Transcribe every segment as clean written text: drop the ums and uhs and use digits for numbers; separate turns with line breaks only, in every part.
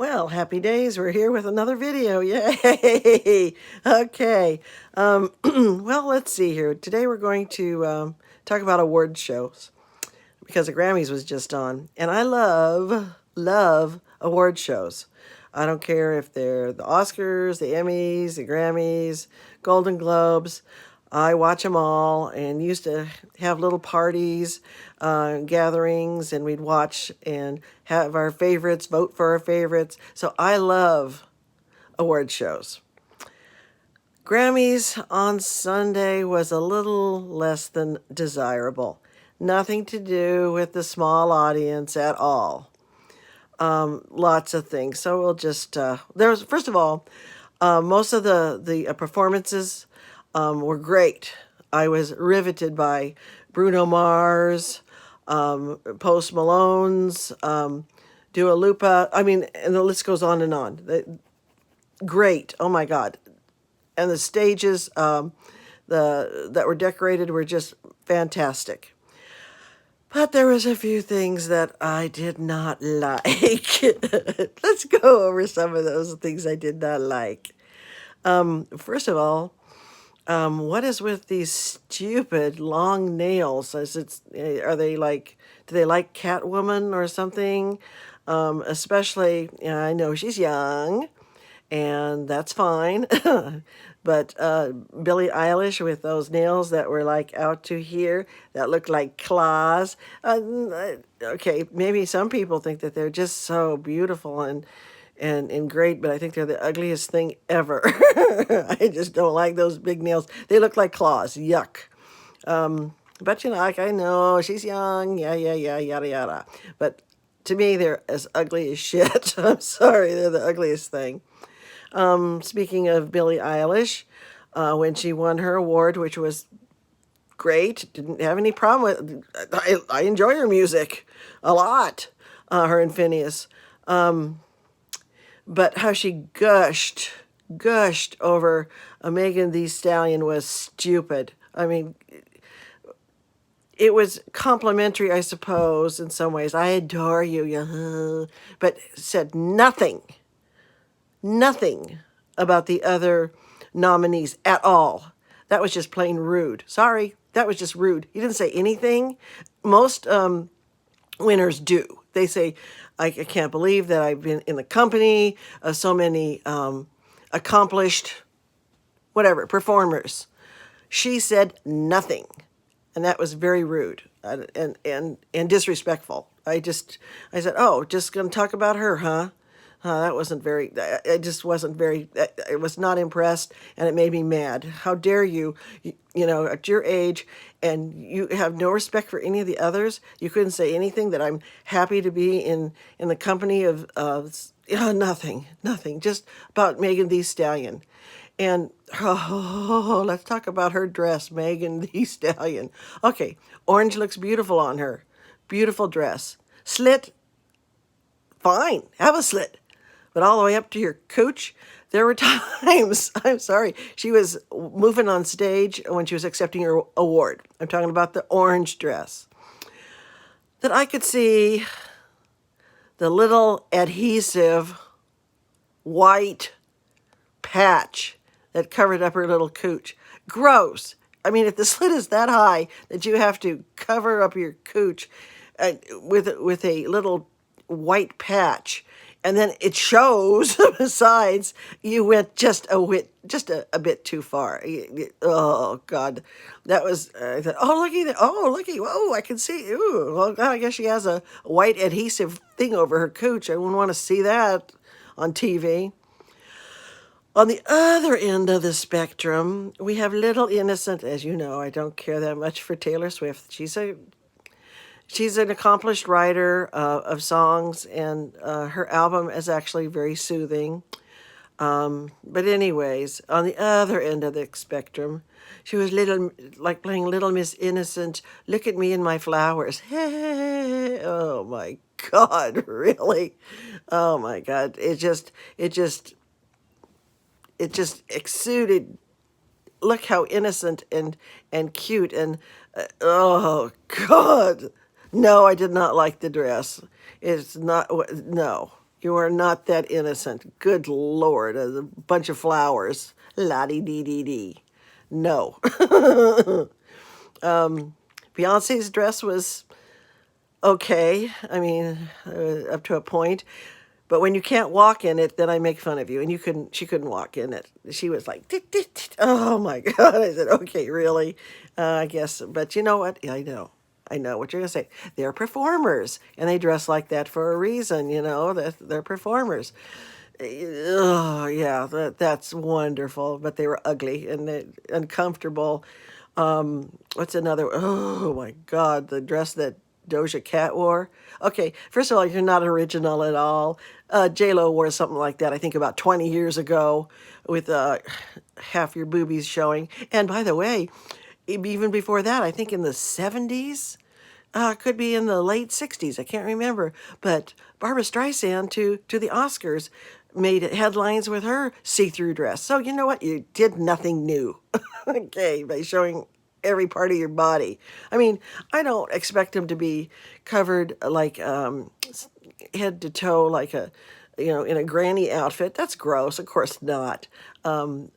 Well, happy days. We're here with another video. Yay! Okay. Well, let's see here. Today we're going to talk about award shows because the Grammys was just on. And I love award shows. I don't care if they're the Oscars, the Emmys, the Grammys, Golden Globes. I watch them all and used to have little parties, gatherings, and we'd watch and have our favorites, vote for our favorites. So I love award shows. Grammys on Sunday was a little less than desirable. Nothing to do with the small audience at all. Lots of things. So we'll just, there was, first of all, most of the performances were great. I was riveted by Bruno Mars, Post Malone's, Dua Lipa. I mean, and the list goes on and on. Great. Oh my God. And the stages that were decorated were just fantastic. But there was a few things that I did not like. Let's go over some of those things I did not like. First of all, what is with these stupid long nails? Are they like, do they like Catwoman or something? Especially, I know she's young, and that's fine. But Billie Eilish with those nails that were like out to here, that looked like claws. Okay, maybe some people think that they're just so beautiful and great, but I think they're the ugliest thing ever. I just don't like those big nails. They look like claws. Yuck. But like, I know she's young. Yeah, yada, yada. But to me, they're as ugly as shit. I'm sorry, they're the ugliest thing. Speaking of Billie Eilish, when she won her award, which was great, didn't have any problem with. I enjoy her music a lot. Her and Phineas. But how she gushed over Megan Thee Stallion was stupid. I mean, it was complimentary, I suppose, in some ways. I adore you, yeah, but said nothing about the other nominees at all. That was just plain rude. Sorry, that was just rude. He didn't say anything. Most winners do. They say, I can't believe that I've been in the company of so many accomplished, whatever, performers. She said nothing, and that was very rude and disrespectful. I said, oh, just going to talk about her, huh? That wasn't very, I just wasn't very, I was not impressed, and it made me mad. How dare you, at your age, and you have no respect for any of the others? You couldn't say anything that I'm happy to be in the company of nothing, just about Megan Thee Stallion. And let's talk about her dress, Megan Thee Stallion. Okay, orange looks beautiful on her. Beautiful dress. Slit, fine, have a slit. But all the way up to your cooch, there were times, I'm sorry, she was moving on stage when she was accepting her award. I'm talking about the orange dress. That I could see the little adhesive white patch that covered up her little cooch. Gross. I mean, if the slit is that high that you have to cover up your cooch with a little white patch, and then it shows besides, you went just a bit too far. Oh God, that was. I thought, oh looky there, oh looky, whoa, I can see. Ooh, well, God, I guess she has a white adhesive thing over her cooch. I wouldn't want to see that on TV. On the other end of the spectrum, we have Little Innocent. As you know, I don't care that much for Taylor Swift. She's an accomplished writer of songs, and her album is actually very soothing. But anyways, on the other end of the spectrum, she was like playing Little Miss Innocent. Look at me and my flowers. Hey, oh my God, really? Oh my God, it just exuded. Look how innocent and cute and oh God. No, I did not like the dress. It's not, no. You are not that innocent. Good Lord, a bunch of flowers. La-di-dee-dee-dee. No. Beyonce's dress was okay. I mean, up to a point. But when you can't walk in it, then I make fun of you. And she couldn't walk in it. She was like, "Tit, tit, tit." Oh my God. I said, okay, really? I guess. But you know what? I know. I know what you're going to say. They're performers and they dress like that for a reason, that they're performers. Oh, yeah, that's wonderful. But they were ugly and uncomfortable. What's another? Oh my God, the dress that Doja Cat wore. Okay, first of all, you're not original at all. J-Lo wore something like that, I think about 20 years ago, with half your boobies showing. And by the way, even before that, I think in the 70s, could be in the late 60s, I can't remember. But Barbra Streisand to the Oscars made headlines with her see-through dress. So you know what? You did nothing new, okay, by showing every part of your body. I mean, I don't expect them to be covered like head to toe, like in a granny outfit. That's gross. Of course not. Come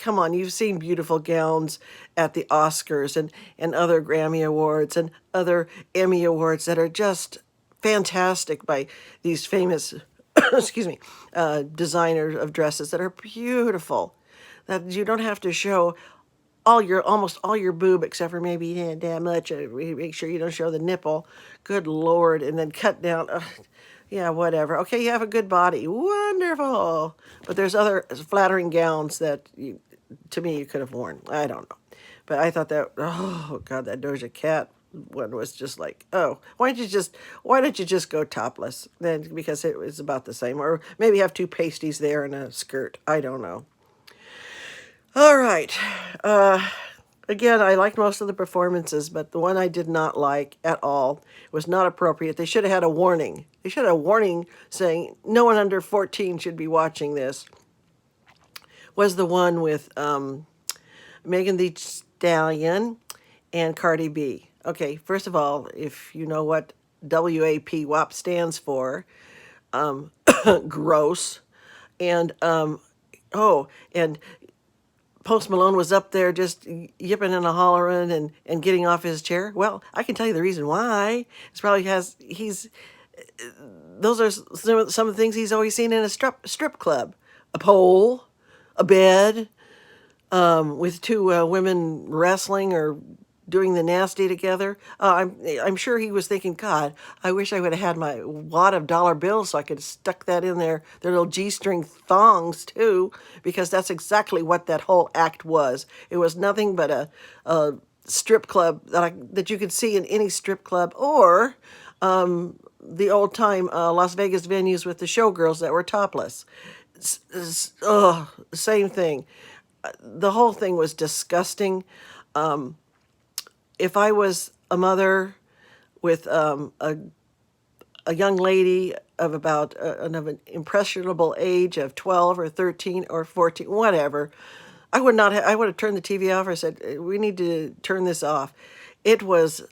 on, you've seen beautiful gowns at the Oscars and other Grammy Awards and other Emmy Awards that are just fantastic by these famous, excuse me, designers of dresses that are beautiful. That you don't have to show almost all your boob except for maybe that much. Make sure you don't show the nipple. Good Lord, and then cut down. Yeah, whatever. Okay, you have a good body. Wonderful. But there's other flattering gowns that to me you could have worn. I don't know. But I thought that, oh God, that Doja Cat one was just like, oh, why don't you just go topless? Then because it was about the same. Or maybe have two pasties there and a skirt. I don't know. All right. Again, I liked most of the performances, but the one I did not like at all was not appropriate. They should have had a warning. They should have a warning saying no one under 14 should be watching this. Was the one with Megan Thee Stallion and Cardi B. Okay, first of all, if you know what WAP stands for, gross. And, and Post Malone was up there just yipping and a hollering and getting off his chair. Well, I can tell you the reason why. It's probably those are some of the things he's always seen in a strip club. A pole, a bed, with two women wrestling or doing the nasty together. I'm sure he was thinking, God, I wish I would have had my wad of dollar bills so I could have stuck that in their little G-string thongs too, because that's exactly what that whole act was. It was nothing but a strip club that you could see in any strip club, or the old time Las Vegas venues with the showgirls that were topless. Same thing. The whole thing was disgusting. If I was a mother with a young lady of about of an impressionable age of 12 or 13 or 14, whatever, I would have turned the TV off or said, we need to turn this off. Is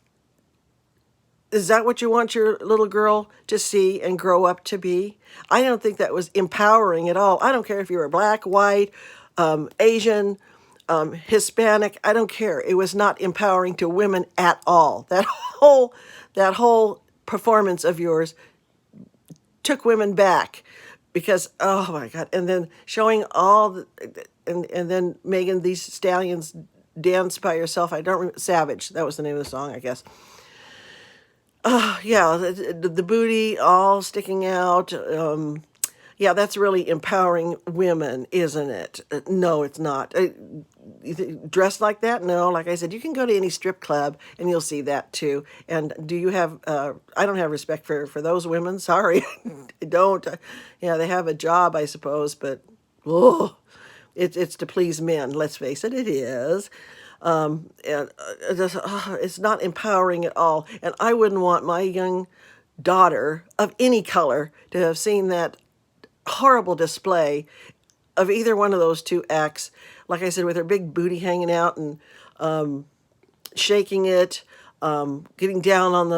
that what you want your little girl to see and grow up to be? I don't think that was empowering at all. I don't care if you were black, white, Asian, Hispanic. I don't care. It was not empowering to women at all. That whole performance of yours took women back, because oh my God! And then showing and then Megan Thee Stallion's dance by herself. Savage. That was the name of the song, I guess. Yeah, the booty all sticking out. Yeah, that's really empowering women, isn't it? No, it's not. Dressed like that? No, like I said, you can go to any strip club and you'll see that too. And do you have, I don't have respect for those women. Sorry, I don't. Yeah, they have a job, I suppose, but oh, it's to please men. Let's face it, it is. It's not empowering at all. And I wouldn't want my young daughter of any color to have seen that horrible display of either one of those two acts. Like I said, with her big booty hanging out and shaking it. getting down on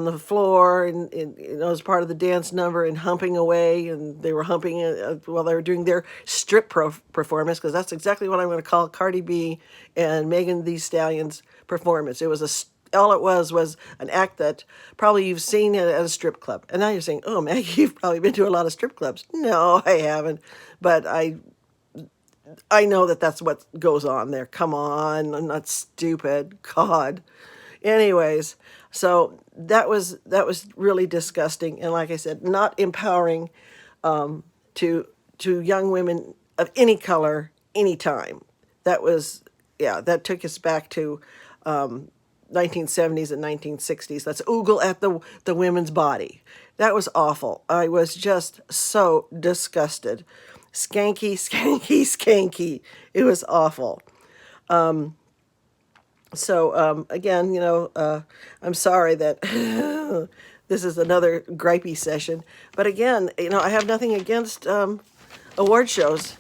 the floor and as part of the dance number and humping away, and they were humping while they were doing their strip performance, because that's exactly what I'm going to call Cardi B and Megan Thee Stallion's performance. It was all it was an act that probably you've seen at a strip club. And now you're saying, oh, Maggie, you've probably been to a lot of strip clubs. No, I haven't, but I know that that's what goes on there. Come on, I'm not stupid. God. Anyways, so that was really disgusting, and like I said, not empowering to young women of any color, anytime. That was, yeah, that took us back to 1970s and 1960s. Let's oogle at the women's body. That was awful. I was just so disgusted. Skanky, skanky, skanky. It was awful. So again, I'm sorry that this is another gripey session. But again, I have nothing against award shows.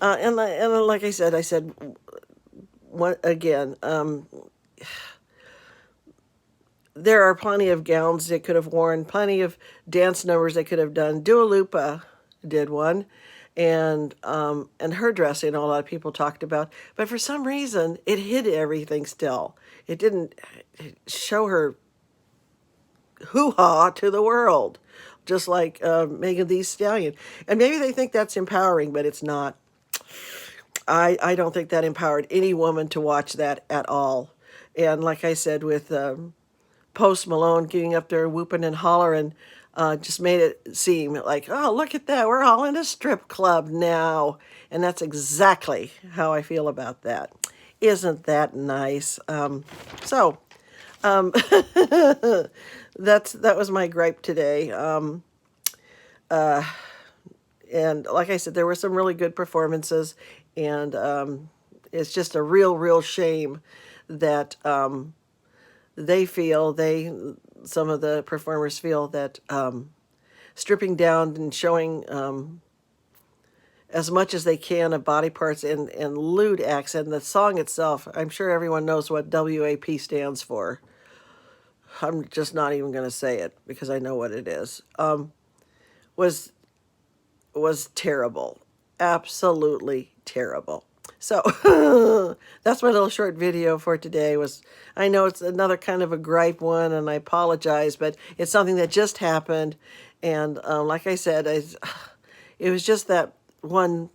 And like I said, again, there are plenty of gowns they could have worn, plenty of dance numbers they could have done. Dua Lipa did one, and her dressing, a lot of people talked about, but for some reason it hid everything. Still, it didn't show her hoo-ha to the world, just like Megan Thee Stallion. And maybe they think that's empowering, but it's not. I don't think that empowered any woman to watch that at all. And like I said, with Post Malone getting up there whooping and hollering, just made it seem like, oh, look at that, we're all in a strip club now. And that's exactly how I feel about that. Isn't that nice? So that was my gripe today. And like I said, there were some really good performances, and it's just a real shame that some of the performers feel that stripping down and showing as much as they can of body parts and lewd acts, and the song itself, I'm sure everyone knows what WAP stands for. I'm just not even going to say it because I know what it is. Was terrible. Absolutely terrible. So that's my little short video for today. I know it's another kind of a gripe one, and I apologize, but it's something that just happened. And like I said, it was just that one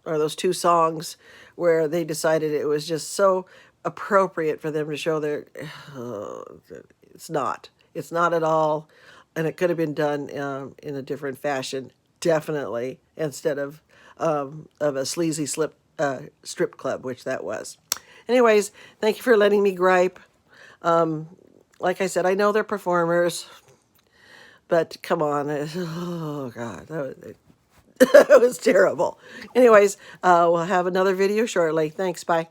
or those two songs where they decided it was just so appropriate for them to show their... it's not. It's not at all. And it could have been done in a different fashion, definitely, instead of a sleazy strip club, which that was. Anyways, thank you for letting me gripe. Like I said, I know they're performers, but come on. Oh, God. That was terrible. Anyways, we'll have another video shortly. Thanks. Bye.